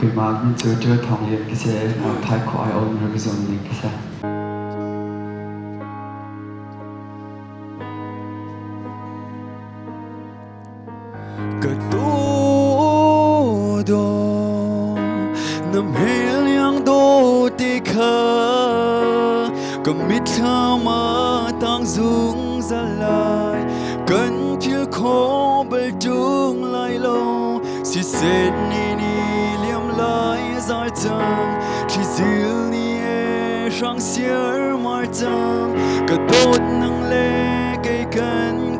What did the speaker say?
Tụi mà mình chưa Tial Thawng liền cái xe PHAIKHUA ôn rồi cái zuamnak cái xe. Cái tu đó nằm hel yang đô tê khờ cầm mít thơ mà tăng dung ra lại cần thiếu khó bel trung lại lâu si sét ni liam lại giải chẳng chỉ dil ni sang xier mar chẳng cái tốt năng lệ cái cần